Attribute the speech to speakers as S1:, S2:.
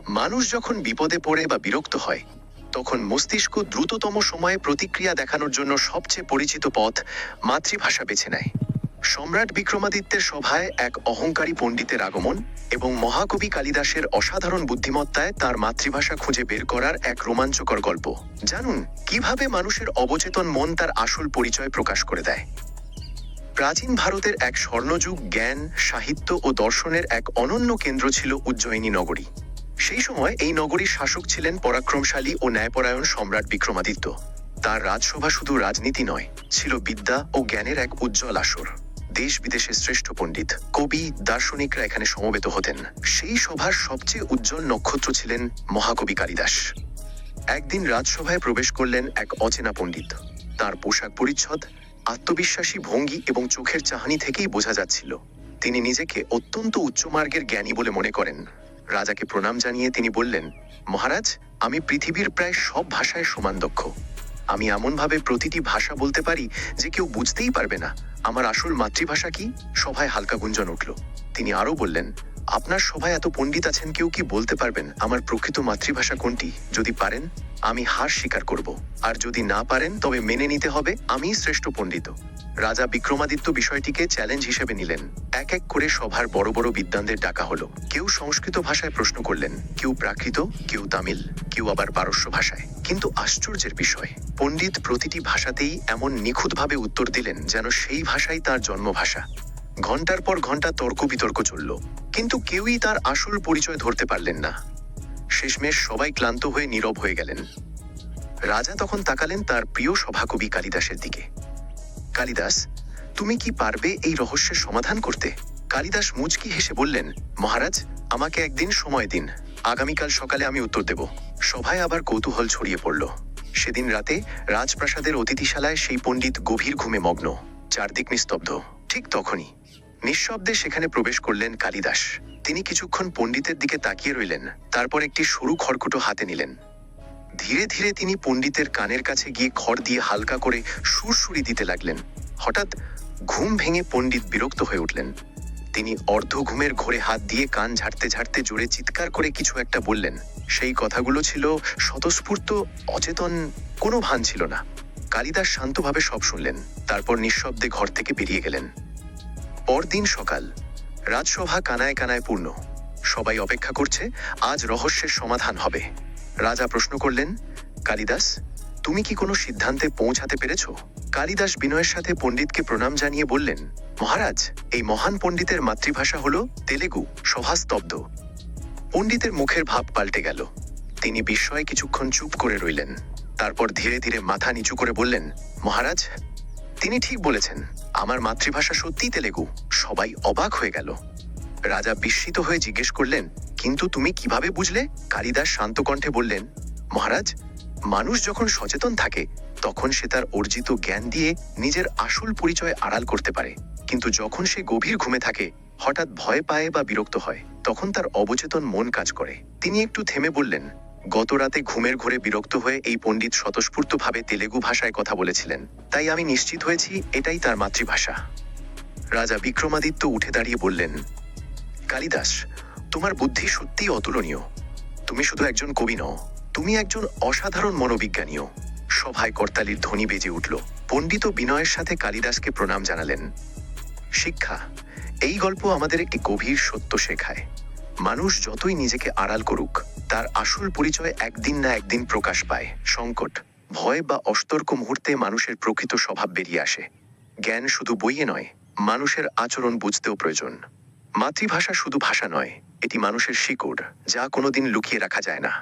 S1: মানুষ যখন বিপদে পড়ে বা বিরক্ত হয় তখন মস্তিষ্ক দ্রুততম সময়ে প্রতিক্রিয়া দেখানোর জন্য সবচেয়ে পরিচিত পথ মাতৃভাষা বেছে নেয়। সম্রাট বিক্রমাদিত্যের সভায় এক অহংকারী পণ্ডিতের আগমন এবং মহাকবি কালিদাসের অসাধারণ বুদ্ধিমত্তায় তার মাতৃভাষা খুঁজে বের করার এক রোমাঞ্চকর গল্প। জানুন কিভাবে মানুষের অবচেতন মন তার আসল পরিচয় প্রকাশ করে দেয়। প্রাচীন ভারতের এক স্বর্ণযুগ জ্ঞান, সাহিত্য ও দর্শনের এক অনন্য কেন্দ্র ছিল উজ্জয়িনী নগরী। সেই সময় এই নগরীর শাসক ছিলেন পরাক্রমশালী ও ন্যায়পরায়ণ সম্রাট বিক্রমাদিত্য। তার রাজসভা শুধু রাজনীতি নয়, ছিল বিদ্যা ও জ্ঞানের এক উজ্জ্বল আসর। দেশ বিদেশের শ্রেষ্ঠ পণ্ডিত, কবি, দার্শনিকরা এখানে সমবেত হতেন। সেই সভার সবচেয়ে উজ্জ্বল নক্ষত্র ছিলেন মহাকবি কালিদাস। একদিন রাজসভায় প্রবেশ করলেন এক অচেনা পণ্ডিত। তার পোশাক পরিচ্ছদ, আত্মবিশ্বাসী ভঙ্গি এবং চোখের চাহনি থেকেই বোঝা যাচ্ছিল তিনি নিজেকে অত্যন্ত উচ্চমার্গের জ্ঞানী বলে মনে করেন। রাজাকে প্রণাম জানিয়ে তিনি বললেন, মহারাজ, আমি পৃথিবীর প্রায় সব ভাষায় সমান দক্ষ। আমি এমনভাবে প্রতিটি ভাষা বলতে পারি যে কেউ বুঝতেই পারবে না আমার আসল মাতৃভাষা কি। সভায় হালকা গুঞ্জন উঠল। তিনি আরও বললেন, আপনার সভায় এত পণ্ডিত আছেন, কেউ কি বলতে পারবেন আমার প্রকৃত মাতৃভাষা কোনটি? যদি পারেন আমি হার স্বীকার করব, আর যদি না পারেন তবে মেনে নিতে হবে আমিই শ্রেষ্ঠ পণ্ডিত। রাজা বিক্রমাদিত্য বিষয়টিকে চ্যালেঞ্জ হিসেবে নিলেন। এক এক করে সভার বড় বড় বিদ্বানদের ডাকা হলো। কেউ সংস্কৃত ভাষায় প্রশ্ন করলেন, কেউ প্রাকৃত, কেউ তামিল, কেউ আবার পারস্য ভাষায়। কিন্তু আশ্চর্যের বিষয়, পণ্ডিত প্রতিটি ভাষাতেই এমন নিখুঁতভাবে উত্তর দিলেন যেন সেই ভাষাই তার জন্মভাষা। ঘন্টার পর ঘন্টা তর্ক বিতর্ক চলল, কিন্তু কেউই তার আসল পরিচয় ধরতে পারলেন না। শেষমেশ সবাই ক্লান্ত হয়ে নীরব হয়ে গেলেন। রাজা তখন তাকালেন তার প্রিয় সভাকবি কালিদাসের দিকে। কালিদাস, তুমি কি পারবে এই রহস্যের সমাধান করতে? কালিদাস মুচকি হেসে বললেন, মহারাজ, আমাকে একদিন সময় দিন, আগামীকাল সকালে আমি উত্তর দেব। সভায় আবার কৌতূহল ছড়িয়ে পড়ল। সেদিন রাতে রাজপ্রাসাদের অতিথিশালায় সেই পণ্ডিত গভীর ঘুমে মগ্ন, চারদিক নিস্তব্ধ। ঠিক তখনই নিঃশব্দে সেখানে প্রবেশ করলেন কালিদাস। তিনি কিছুক্ষণ পণ্ডিতের দিকে তাকিয়ে রইলেন, তারপর একটি সরু খড়কুটো হাতে নিলেন। ধীরে ধীরে তিনি পণ্ডিতের কানের কাছে গিয়ে খড় দিয়ে হালকা করে সুরসুরি দিতে লাগলেন। হঠাৎ ঘুম ভেঙে পণ্ডিত বিরক্ত হয়ে উঠলেন। তিনি অর্ধ ঘুমের ঘোরে হাত দিয়ে কান ঝাড়তে ঝাড়তে জোরে চিৎকার করে কিছু একটা বললেন। সেই কথাগুলো ছিল স্বতঃস্ফূর্ত, অচেতন, কোনো ভান ছিল না। কালিদাস শান্তভাবে সব শুনলেন, তারপর নিঃশব্দে ঘর থেকে বেরিয়ে গেলেন। পরদিন সকাল, রাজসভা কানায় কানায় পূর্ণ। সবাই অপেক্ষা করছে আজ রহস্যের সমাধান হবে। রাজা প্রশ্ন করলেন, কালিদাস, তুমি কি কোনো সিদ্ধান্তে পৌঁছাতে পেরেছ? কালিদাস বিনয়ের সাথে পণ্ডিতকে প্রণাম জানিয়ে বললেন, মহারাজ, এই মহান পণ্ডিতের মাতৃভাষা হলো তেলেগু। সভা স্তব্ধ। পণ্ডিতের মুখের ভাব পাল্টে গেল। তিনি বিস্ময়ে কিছুক্ষণ চুপ করে রইলেন। তারপর ধীরে ধীরে মাথা নিচু করে বললেন, মহারাজ, তিনি ঠিক বলেছেন, আমার মাতৃভাষা সত্যিই তেলেগু। সবাই অবাক হয়ে গেল। রাজা বিস্মিত হয়ে জিজ্ঞেস করলেন, কিন্তু তুমি কিভাবে বুঝলে? কালিদাস শান্ত কণ্ঠে বললেন, মহারাজ, মানুষ যখন সচেতন থাকে তখন সে তার অর্জিত জ্ঞান দিয়ে নিজের আসল পরিচয় আড়াল করতে পারে, কিন্তু যখন সে গভীর ঘুমে থাকে, হঠাৎ ভয় পায় বা বিরক্ত হয়, তখন তার অবচেতন মন কাজ করে। তিনি একটু থেমে বললেন, গত রাতে ঘুমের ঘোরে বিরক্ত হয়ে এই পণ্ডিত স্বতঃস্ফূর্তভাবে তেলেগু ভাষায় কথা বলেছিলেন, তাই আমি নিশ্চিত হয়েছি এটাই তার মাতৃভাষা। রাজা বিক্রমাদিত্য উঠে দাঁড়িয়ে বললেন, কালিদাস, তোমার বুদ্ধি সত্যিই অতুলনীয়। তুমি শুধু একজন কবি নও, তুমি একজন অসাধারণ মনোবিজ্ঞানীও। সভায় করতালির ধ্বনি বেজে উঠল। পণ্ডিত বিনয়ের সাথে কালিদাসকে প্রণাম জানালেন। শিক্ষা, এই গল্প আমাদের একটি গভীর সত্য শেখায়। মানুষ যতই নিজেকে আড়াল করুক, তার আসল পরিচয় একদিন না একদিন প্রকাশ পায়। সংকট, ভয় বা অসতর্ক মুহূর্তে মানুষের প্রকৃত স্বভাব বেরিয়ে আসে। জ্ঞান শুধু বইয়ে নয়, মানুষের আচরণ বুঝতেও প্রয়োজন। মাতৃভাষা শুধু ভাষা নয়, এটি মানুষের শিকড়, যা কোনোদিন লুকিয়ে রাখা যায় না।